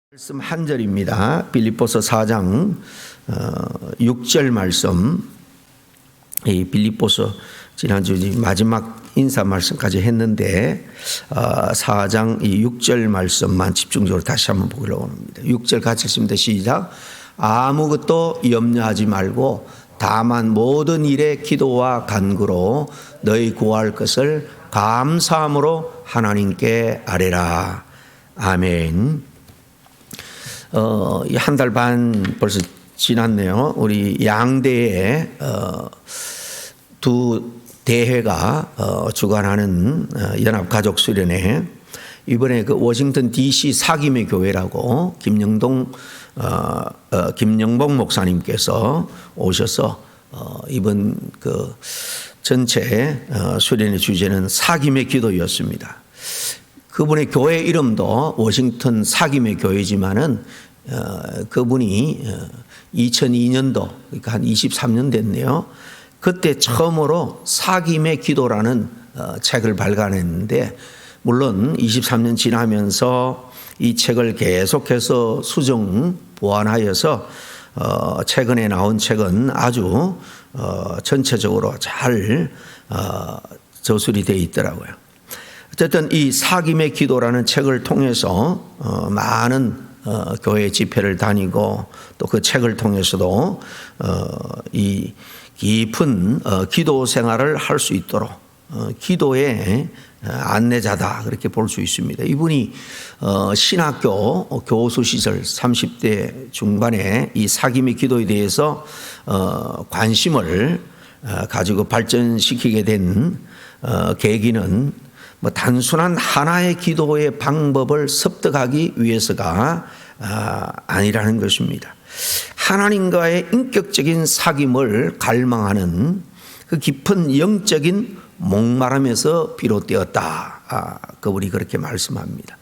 말씀 한 절입니다. 빌립보서 4장 6절 말씀. 이 빌립보서 지난주 마지막 인사 말씀까지 했는데 4장 이 6절 말씀만 집중적으로 다시 한번 보기로 합니다. 6절 같이 읽습니다. 시작. 아무것도 염려하지 말고 다만 모든 일에 기도와 간구로 너희 구할 것을 감사함으로 하나님께 아뢰라. 아멘. 한 달 반 벌써 지났네요. 우리 양대의 두 대회가 주관하는 연합가족수련회, 이번에 그 워싱턴 DC 사김의 교회라고 김영봉 목사님께서 오셔서 이번 그 전체 수련회 주제는 사김의 기도였습니다. 그분의 교회 이름도 워싱턴 사김의 교회지만은 그분이 2002년도, 그러니까 한 23년 됐네요. 그때 처음으로 사김의 기도라는 책을 발간했는데, 물론 23년 지나면서 이 책을 계속해서 수정 보완하여서 최근에 나온 책은 아주 전체적으로 잘 저술이 되어 있더라고요. 어쨌든 이 사김의 기도라는 책을 통해서 많은 교회 집회를 다니고 또 그 책을 통해서도 이 깊은 기도 생활을 할 수 있도록 기도의 안내자다, 그렇게 볼 수 있습니다. 이분이 신학교 교수 시절 30대 중반에 이 사김의 기도에 대해서 관심을 가지고 발전시키게 된 계기는 단순한 하나의 기도의 방법을 습득하기 위해서가 아니라는 것입니다. 하나님과의 인격적인 사귐을 갈망하는 그 깊은 영적인 목마름에서 비롯되었다. 그분이 그렇게 말씀합니다.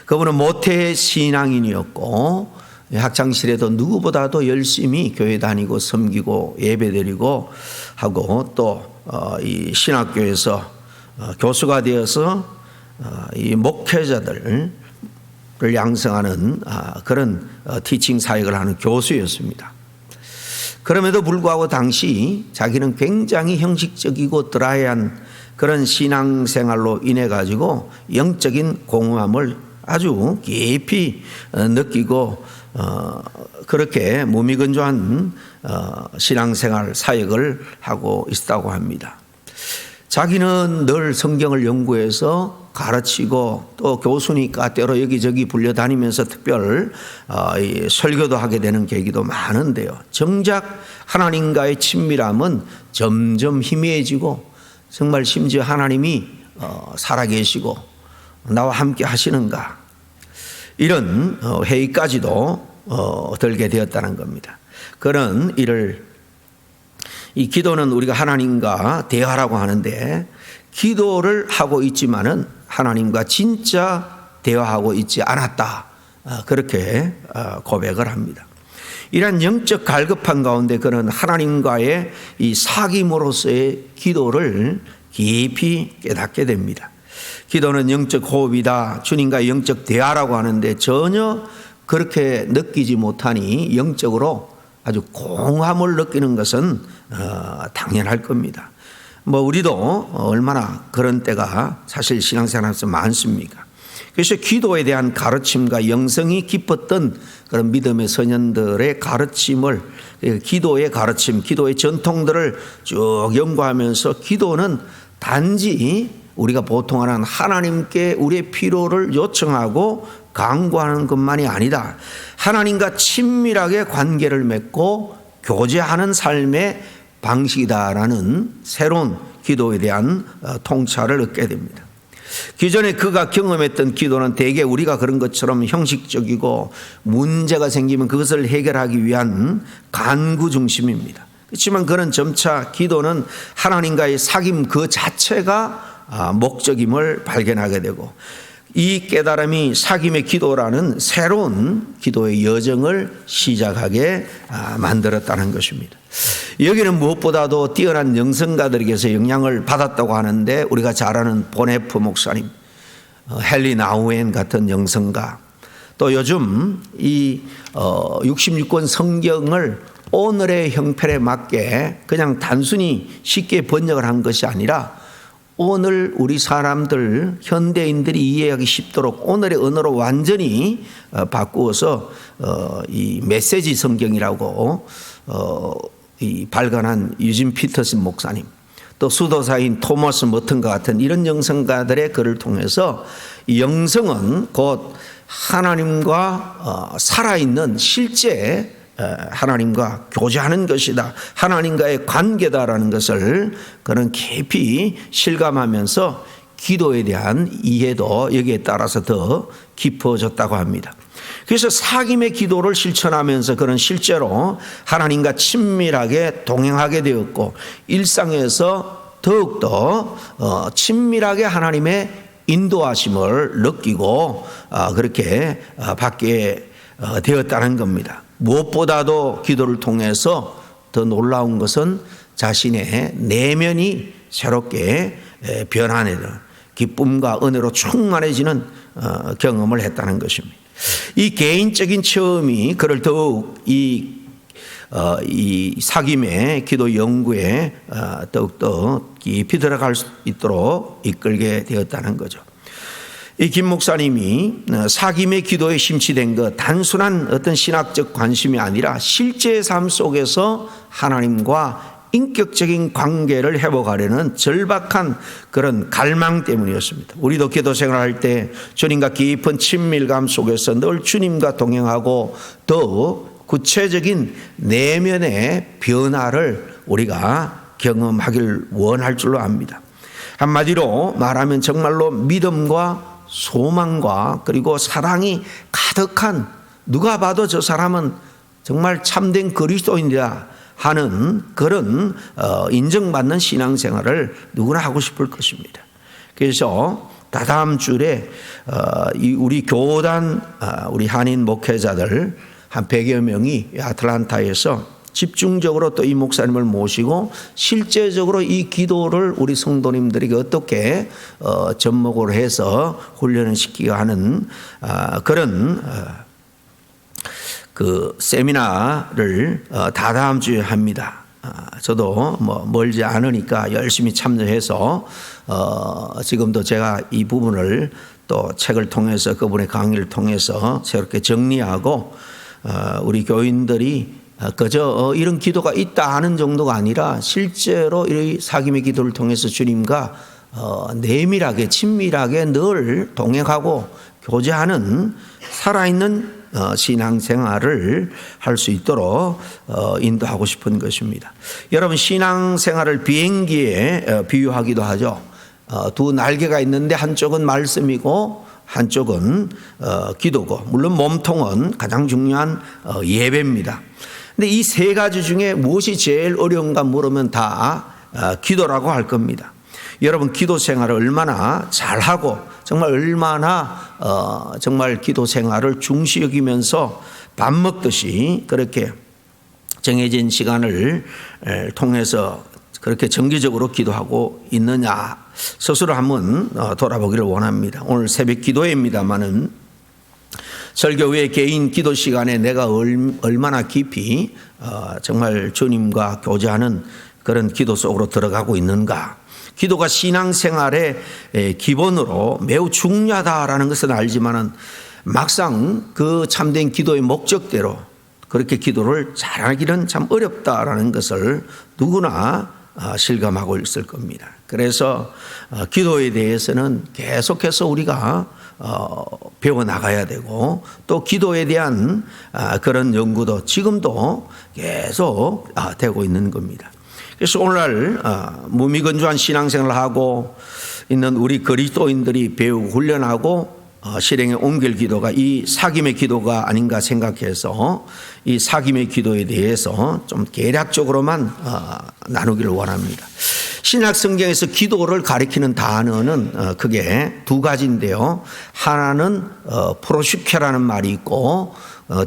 그분은 모태 신앙인이었고 학창시절에도 누구보다도 열심히 교회 다니고 섬기고 예배드리고 하고 또 이 신학교에서 교수가 되어서 이 목회자들을 양성하는 그런 티칭 사역을 하는 교수였습니다. 그럼에도 불구하고 당시 자기는 굉장히 형식적이고 드라이한 그런 신앙생활로 인해 가지고 영적인 공허함을 아주 깊이 느끼고 그렇게 무미건조한 신앙생활 사역을 하고 있었다고 합니다. 자기는 늘 성경을 연구해서 가르치고 또 교수니까 때로 여기저기 불려다니면서 특별 설교도 하게 되는 계기도 많은데요. 정작 하나님과의 친밀함은 점점 희미해지고 정말 심지어 하나님이 살아계시고 나와 함께 하시는가, 이런 회의까지도 들게 되었다는 겁니다. 그런 일을, 이 기도는 우리가 하나님과 대화라고 하는데 기도를 하고 있지만은 하나님과 진짜 대화하고 있지 않았다, 그렇게 고백을 합니다. 이러한 영적 갈급한 가운데 그는 하나님과의 이 사귐으로서의 기도를 깊이 깨닫게 됩니다. 기도는 영적 호흡이다, 주님과의 영적 대화라고 하는데 전혀 그렇게 느끼지 못하니 영적으로 아주 공함을 느끼는 것은 당연할 겁니다. 우리도 얼마나 그런 때가 사실 신앙생활에서 많습니까? 그래서 기도에 대한 가르침과 영성이 깊었던 그런 믿음의 선현들의 가르침을, 기도의 가르침, 기도의 전통들을 쭉 연구하면서 기도는 단지 우리가 보통 하는 하나님께 우리의 필요를 요청하고 간구하는 것만이 아니다. 하나님과 친밀하게 관계를 맺고 교제하는 삶의 방식이다라는 새로운 기도에 대한 통찰을 얻게 됩니다. 기존에 그가 경험했던 기도는 대개 우리가 그런 것처럼 형식적이고 문제가 생기면 그것을 해결하기 위한 간구 중심입니다. 그렇지만 그는 점차 기도는 하나님과의 사귐 그 자체가 목적임을 발견하게 되고, 이 깨달음이 사귐의 기도라는 새로운 기도의 여정을 시작하게 만들었다는 것입니다. 여기는 무엇보다도 뛰어난 영성가들에게서 영향을 받았다고 하는데, 우리가 잘 아는 보네프 목사님, 헨리 나우엔 같은 영성가, 또 요즘 이 66권 성경을 오늘의 형편에 맞게 그냥 단순히 쉽게 번역을 한 것이 아니라 오늘 우리 사람들 현대인들이 이해하기 쉽도록 오늘의 언어로 완전히 바꾸어서 이 메시지 성경이라고 이 발간한 유진 피터슨 목사님, 또 수도사인 토머스 머튼과 같은 이런 영성가들의 글을 통해서 이 영성은 곧 하나님과 살아있는 실제 하나님과 교제하는 것이다, 하나님과의 관계다라는 것을 그는 깊이 실감하면서 기도에 대한 이해도 여기에 따라서 더 깊어졌다고 합니다. 그래서 사귐의 기도를 실천하면서 그는 실제로 하나님과 친밀하게 동행하게 되었고 일상에서 더욱더 친밀하게 하나님의 인도하심을 느끼고 그렇게 받게 되었다는 겁니다. 무엇보다도 기도를 통해서 더 놀라운 것은 자신의 내면이 새롭게 변화되는 기쁨과 은혜로 충만해지는 경험을 했다는 것입니다. 이 개인적인 체험이 그를 더욱 이 사귐의 기도 연구에 더욱더 깊이 들어갈 수 있도록 이끌게 되었다는 거죠. 이 김 목사님이 사귐의 기도에 심취된 것, 단순한 어떤 신학적 관심이 아니라 실제 삶 속에서 하나님과 인격적인 관계를 회복하려는 절박한 그런 갈망 때문이었습니다. 우리도 기도 생활할 때 주님과 깊은 친밀감 속에서 늘 주님과 동행하고 더 구체적인 내면의 변화를 우리가 경험하길 원할 줄로 압니다. 한마디로 말하면 정말로 믿음과 소망과 그리고 사랑이 가득한, 누가 봐도 저 사람은 정말 참된 그리스도인이다 하는 그런 인정받는 신앙생활을 누구나 하고 싶을 것입니다. 그래서 다다음 주에 우리 교단 우리 한인 목회자들 한 100여 명이 아틀란타에서 집중적으로 또 이 목사님을 모시고 실제적으로 이 기도를 우리 성도님들에게 어떻게 접목을 해서 훈련을 시키게 하는 그런 그 세미나를 다다음 주에 합니다. 저도 뭐 멀지 않으니까 열심히 참여해서 지금도 제가 이 부분을 또 책을 통해서 그분의 강의를 통해서 새롭게 정리하고 우리 교인들이 그저 이런 기도가 있다 하는 정도가 아니라 실제로 이 사귐의 기도를 통해서 주님과 내밀하게 친밀하게 늘 동행하고 교제하는 살아있는 신앙생활을 할 수 있도록 인도하고 싶은 것입니다. 여러분, 신앙생활을 비행기에 비유하기도 하죠. 두 날개가 있는데 한쪽은 말씀이고 한쪽은 기도고, 물론 몸통은 가장 중요한 예배입니다. 근데 이 세 가지 중에 무엇이 제일 어려운가 물으면 다 기도라고 할 겁니다. 여러분, 기도 생활을 얼마나 잘하고 정말 얼마나 정말 기도 생활을 중시 여기면서 밥 먹듯이 그렇게 정해진 시간을 통해서 그렇게 정기적으로 기도하고 있느냐 스스로 한번 돌아보기를 원합니다. 오늘 새벽 기도회입니다마는 설교 후에 개인 기도 시간에 내가 얼마나 깊이 정말 주님과 교제하는 그런 기도 속으로 들어가고 있는가. 기도가 신앙생활의 기본으로 매우 중요하다라는 것은 알지만은 막상 그 참된 기도의 목적대로 그렇게 기도를 잘하기는 참 어렵다라는 것을 누구나 실감하고 있을 겁니다. 그래서 기도에 대해서는 계속해서 우리가 배워나가야 되고 또 기도에 대한 그런 연구도 지금도 계속 되고 있는 겁니다. 그래서 오늘날 무미건조한 신앙생활을 하고 있는 우리 그리스도인들이 배우고 훈련하고 실행에 옮길 기도가 이 사귐의 기도가 아닌가 생각해서 이 사귐의 기도에 대해서 좀 개략적으로만 나누기를 원합니다. 신약 성경에서 기도를 가리키는 단어는 크게 두 가지인데요. 하나는 프로슈케라는 말이 있고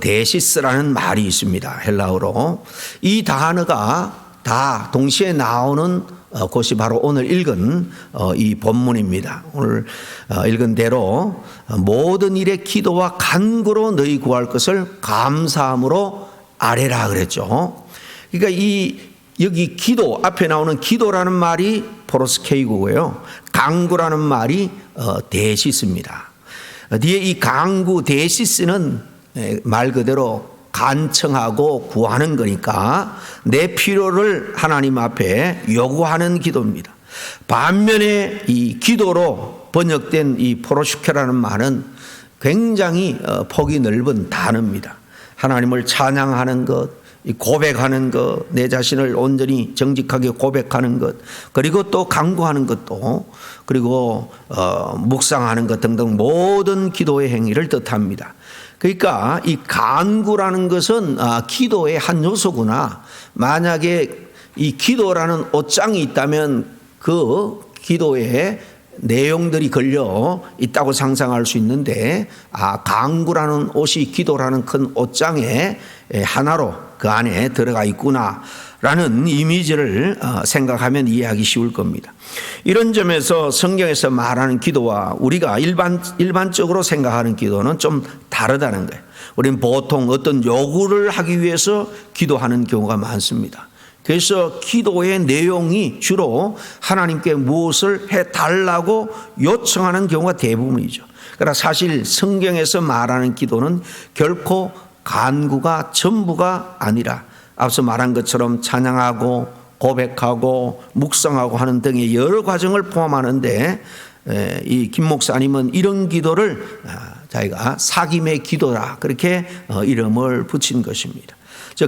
데시스라는 말이 있습니다. 헬라어로. 이 단어가 다 동시에 나오는 그것이 바로 오늘 읽은 이 본문입니다. 오늘 읽은 대로 모든 일에 기도와 간구로 너희 구할 것을 감사함으로 아뢰라 그랬죠. 그러니까 여기 기도 앞에 나오는 기도라는 말이 포로스케이고요. 간구라는 말이 데시스입니다. 뒤에 이 간구 데시스는 말 그대로 간청하고 구하는 거니까 내 필요를 하나님 앞에 요구하는 기도입니다. 반면에 이 기도로 번역된 이 포로슈케라는 말은 굉장히 폭이 넓은 단어입니다. 하나님을 찬양하는 것, 고백하는 것, 내 자신을 온전히 정직하게 고백하는 것, 그리고 또 간구하는 것도, 그리고 묵상하는 것 등등 모든 기도의 행위를 뜻합니다. 그러니까 이 간구라는 것은 기도의 한 요소구나. 만약에 이 기도라는 옷장이 있다면 그 기도에 내용들이 걸려 있다고 상상할 수 있는데, 간구라는 옷이 기도라는 큰 옷장에 하나로 그 안에 들어가 있구나 라는 이미지를 생각하면 이해하기 쉬울 겁니다. 이런 점에서 성경에서 말하는 기도와 우리가 일반적으로 생각하는 기도는 좀 다르다는 거예요. 우리는 보통 어떤 요구를 하기 위해서 기도하는 경우가 많습니다. 그래서 기도의 내용이 주로 하나님께 무엇을 해달라고 요청하는 경우가 대부분이죠. 그러나 사실 성경에서 말하는 기도는 결코 간구가 전부가 아니라 앞서 말한 것처럼 찬양하고 고백하고 묵상하고 하는 등의 여러 과정을 포함하는데, 이 김 목사님은 이런 기도를 자기가 사귐의 기도라 그렇게 이름을 붙인 것입니다.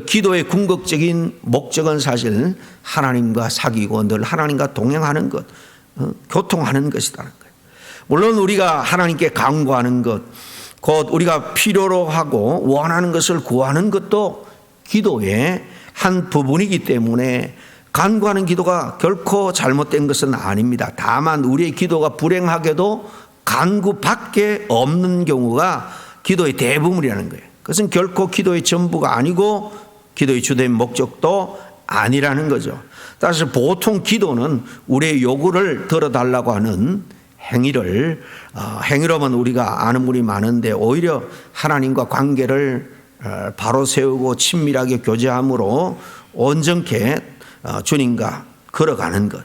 기도의 궁극적인 목적은 사실 하나님과 사귀고 늘 하나님과 동행하는 것, 교통하는 것이라는 거예요. 물론 우리가 하나님께 간구하는 것, 곧 우리가 필요로 하고 원하는 것을 구하는 것도 기도의 한 부분이기 때문에 간구하는 기도가 결코 잘못된 것은 아닙니다. 다만 우리의 기도가 불행하게도 간구밖에 없는 경우가 기도의 대부분이라는 거예요. 그것은 결코 기도의 전부가 아니고 기도의 주된 목적도 아니라는 거죠. 따라서 보통 기도는 우리의 요구를 들어달라고 하는 행위로만 우리가 아는 분이 많은데, 오히려 하나님과 관계를 바로 세우고 친밀하게 교제함으로 온전케 주님과 걸어가는 것,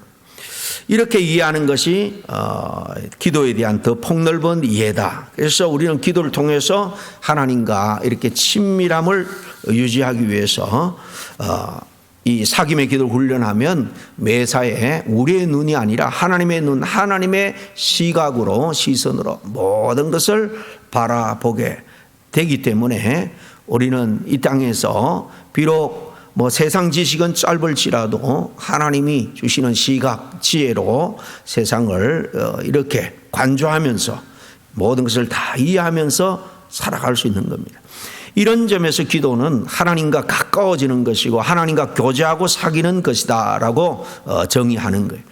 이렇게 이해하는 것이 기도에 대한 더 폭넓은 이해다. 그래서 우리는 기도를 통해서 하나님과 이렇게 친밀함을 유지하기 위해서 이 사귐의 기도를 훈련하면 매사에 우리의 눈이 아니라 하나님의 눈, 하나님의 시각으로, 시선으로 모든 것을 바라보게 되기 때문에 우리는 이 땅에서 비록 세상 지식은 짧을지라도 하나님이 주시는 시각, 지혜로 세상을 이렇게 관조하면서 모든 것을 다 이해하면서 살아갈 수 있는 겁니다. 이런 점에서 기도는 하나님과 가까워지는 것이고 하나님과 교제하고 사귀는 것이다 라고 정의하는 거예요.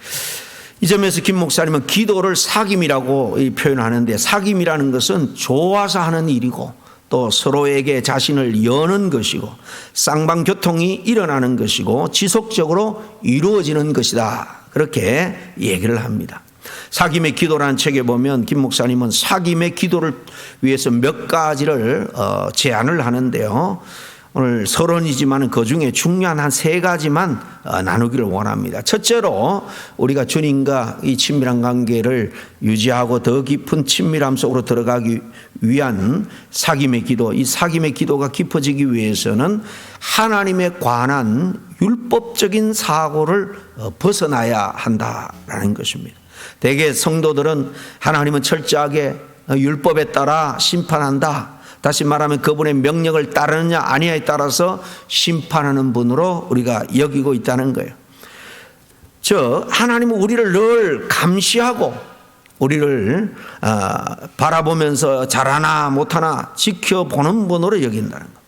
이 점에서 김 목사님은 기도를 사귐이라고 표현하는데, 사귐이라는 것은 좋아서 하는 일이고 또 서로에게 자신을 여는 것이고 쌍방교통이 일어나는 것이고 지속적으로 이루어지는 것이다, 그렇게 얘기를 합니다. 사귐의 기도라는 책에 보면 김 목사님은 사귐의 기도를 위해서 몇 가지를 제안을 하는데요. 오늘 서론이지만 그 중에 중요한 한 3가지만 나누기를 원합니다. 첫째로 우리가 주님과 이 친밀한 관계를 유지하고 더 깊은 친밀함 속으로 들어가기 위한 사귐의 기도, 이 사귐의 기도가 깊어지기 위해서는 하나님에 관한 율법적인 사고를 벗어나야 한다라는 것입니다. 대개 성도들은 하나님은 철저하게 율법에 따라 심판한다, 다시 말하면 그분의 명령을 따르느냐 아니냐에 따라서 심판하는 분으로 우리가 여기고 있다는 거예요. 즉 하나님은 우리를 늘 감시하고 우리를 바라보면서 잘하나 못하나 지켜보는 분으로 여긴다는 거예요.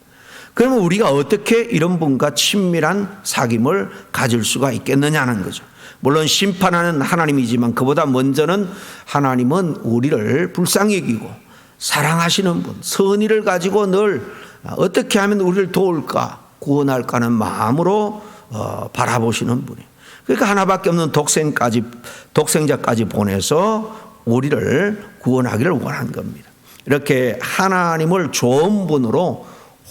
그러면 우리가 어떻게 이런 분과 친밀한 사귐을 가질 수가 있겠느냐는 거죠. 물론 심판하는 하나님이지만 그보다 먼저는 하나님은 우리를 불쌍히 여기고 사랑하시는 분, 선의를 가지고 늘 어떻게 하면 우리를 도울까, 구원할까 하는 마음으로 바라보시는 분이에요. 그러니까 하나밖에 없는 독생자까지 보내서 우리를 구원하기를 원한 겁니다. 이렇게 하나님을 좋은 분으로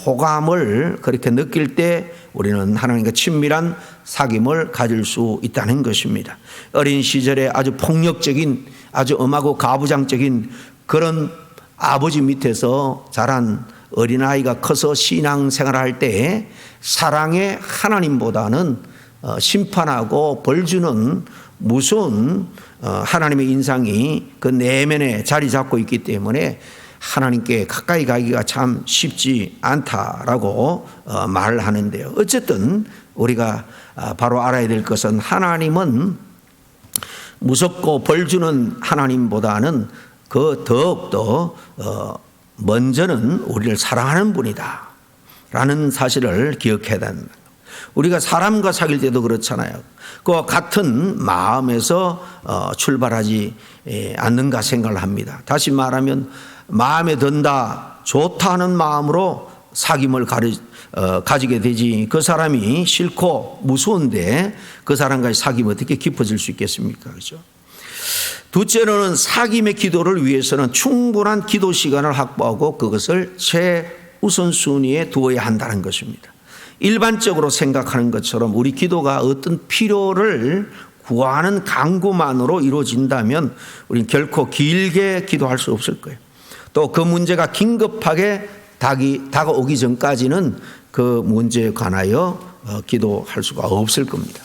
호감을 그렇게 느낄 때 우리는 하나님과 친밀한 사귐을 가질 수 있다는 것입니다. 어린 시절에 아주 폭력적인, 아주 엄하고 가부장적인 그런 아버지 밑에서 자란 어린아이가 커서 신앙생활을 할 때 사랑의 하나님보다는 심판하고 벌주는 무서운 하나님의 인상이 그 내면에 자리 잡고 있기 때문에 하나님께 가까이 가기가 참 쉽지 않다라고 말을 하는데요. 어쨌든 우리가 바로 알아야 될 것은 하나님은 무섭고 벌주는 하나님보다는 그 더욱더 먼저는 우리를 사랑하는 분이다 라는 사실을 기억해야 된다. 우리가 사람과 사귈 때도 그렇잖아요. 그 같은 마음에서 출발하지 않는가 생각을 합니다. 다시 말하면 마음에 든다, 좋다 하는 마음으로 사귐을 가지게 되지, 그 사람이 싫고 무서운데 그 사람과의 사귐이 어떻게 깊어질 수 있겠습니까? 그렇죠? 둘째로는 사귐의 기도를 위해서는 충분한 기도 시간을 확보하고 그것을 최우선순위에 두어야 한다는 것입니다. 일반적으로 생각하는 것처럼 우리 기도가 어떤 필요를 구하는 간구만으로 이루어진다면 우리는 결코 길게 기도할 수 없을 거예요. 또 그 문제가 긴급하게 다가오기 전까지는 그 문제에 관하여 기도할 수가 없을 겁니다.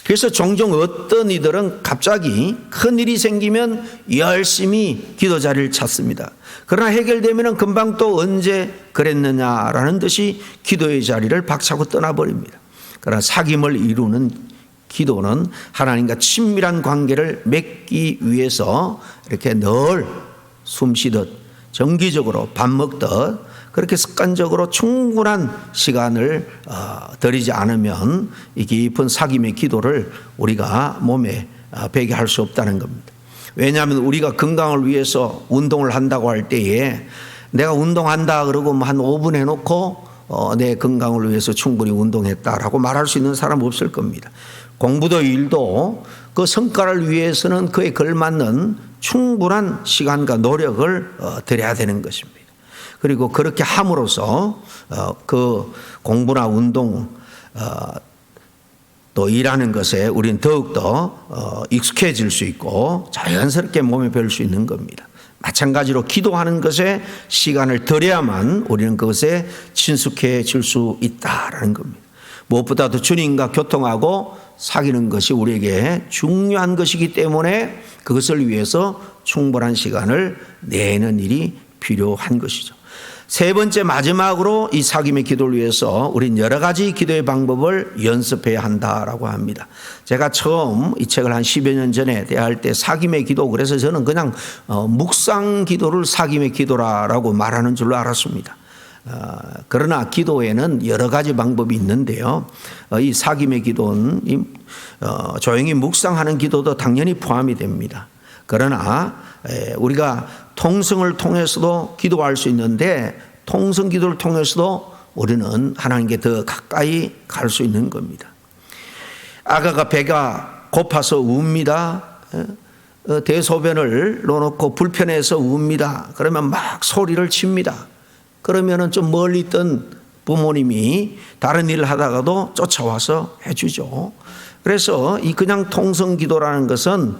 그래서 종종 어떤 이들은 갑자기 큰일이 생기면 열심히 기도 자리를 찾습니다. 그러나 해결되면 금방 또 언제 그랬느냐라는 듯이 기도의 자리를 박차고 떠나버립니다. 그러나 사귐을 이루는 기도는 하나님과 친밀한 관계를 맺기 위해서 이렇게 늘 숨쉬듯 정기적으로 밥 먹듯 그렇게 습관적으로 충분한 시간을 들이지 않으면 이 깊은 사귐의 기도를 우리가 몸에 배게 할 수 없다는 겁니다. 왜냐하면 우리가 건강을 위해서 운동을 한다고 할 때에 내가 운동한다 그러고 한 5분 해놓고 내 건강을 위해서 충분히 운동했다라고 말할 수 있는 사람 없을 겁니다. 공부도 일도 그 성과를 위해서는 그에 걸맞는 충분한 시간과 노력을 들여야 되는 것입니다. 그리고 그렇게 함으로써 그 공부나 운동 또 일하는 것에 우리는 더욱더 익숙해질 수 있고 자연스럽게 몸에 배울 수 있는 겁니다. 마찬가지로 기도하는 것에 시간을 들여야만 우리는 그것에 친숙해질 수 있다라는 겁니다. 무엇보다도 주님과 교통하고 사귀는 것이 우리에게 중요한 것이기 때문에 그것을 위해서 충분한 시간을 내는 일이 필요한 것이죠. 세 번째 마지막으로 이 사귐의 기도를 위해서 우린 여러 가지 기도의 방법을 연습해야 한다라고 합니다. 제가 처음 이 책을 한 10여 년 전에 대할 때 사귐의 기도, 그래서 저는 그냥 묵상 기도를 사귐의 기도라고 말하는 줄로 알았습니다. 그러나 기도에는 여러 가지 방법이 있는데요. 이 사귐의 기도는 조용히 묵상하는 기도도 당연히 포함이 됩니다. 그러나 우리가 통성을 통해서도 기도할 수 있는데 통성 기도를 통해서도 우리는 하나님께 더 가까이 갈 수 있는 겁니다. 아가가 배가 고파서 웁니다. 대소변을 놓고 불편해서 웁니다. 그러면 막 소리를 칩니다. 그러면은 좀 멀리 있던 부모님이 다른 일을 하다가도 쫓아와서 해주죠. 그래서 이 그냥 통성 기도라는 것은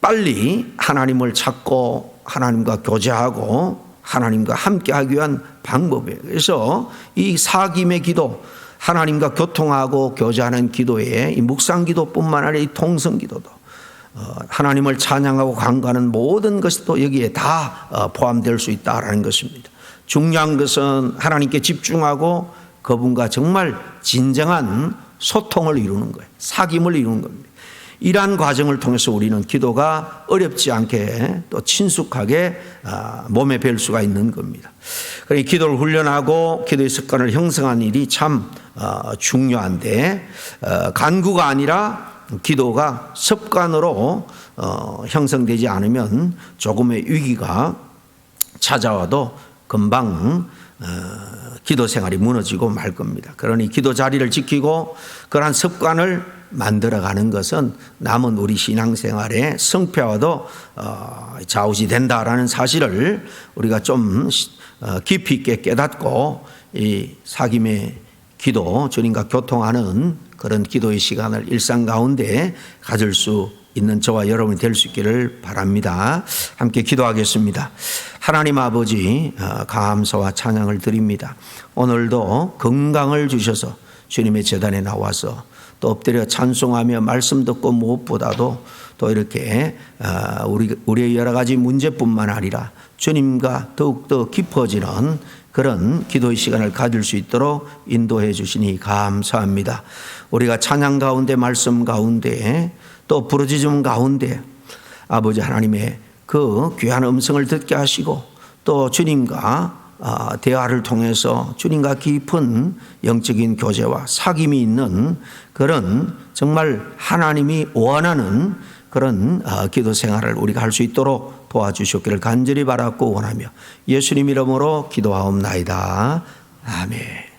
빨리 하나님을 찾고 하나님과 교제하고 하나님과 함께하기 위한 방법이에요. 그래서 이 사귐의 기도, 하나님과 교통하고 교제하는 기도에 이 묵상 기도뿐만 아니라 이 통성 기도도 하나님을 찬양하고 간구하는 모든 것이 또 여기에 다 포함될 수 있다라는 것입니다. 중요한 것은 하나님께 집중하고 그분과 정말 진정한 소통을 이루는 거예요. 사귐을 이루는 겁니다. 이러한 과정을 통해서 우리는 기도가 어렵지 않게 또 친숙하게 몸에 뵐 수가 있는 겁니다. 그러니 기도를 훈련하고 기도의 습관을 형성하는 일이 참 중요한데 간구가 아니라 기도가 습관으로 형성되지 않으면 조금의 위기가 찾아와도 금방 기도 생활이 무너지고 말 겁니다. 그러니 기도 자리를 지키고 그러한 습관을 만들어가는 것은 남은 우리 신앙생활의 성패와도 좌우지 된다라는 사실을 우리가 좀 깊이 있게 깨닫고 이 사김의 기도, 주님과 교통하는 그런 기도의 시간을 일상 가운데 가질 수 있는 저와 여러분이 될 수 있기를 바랍니다. 함께 기도하겠습니다. 하나님 아버지, 감사와 찬양을 드립니다. 오늘도 건강을 주셔서 주님의 제단에 나와서 또 엎드려 찬송하며 말씀 듣고 무엇보다도 또 이렇게 우리의 여러 가지 문제뿐만 아니라 주님과 더욱더 깊어지는 그런 기도의 시간을 가질 수 있도록 인도해 주시니 감사합니다. 우리가 찬양 가운데, 말씀 가운데, 또 부르짖음 가운데 아버지 하나님의 그 귀한 음성을 듣게 하시고 또 주님과 대화를 통해서 주님과 깊은 영적인 교제와 사귐이 있는 그런 정말 하나님이 원하는 그런 기도 생활을 우리가 할 수 있도록 도와주시옵기를 간절히 바라고 원하며 예수님 이름으로 기도하옵나이다. 아멘.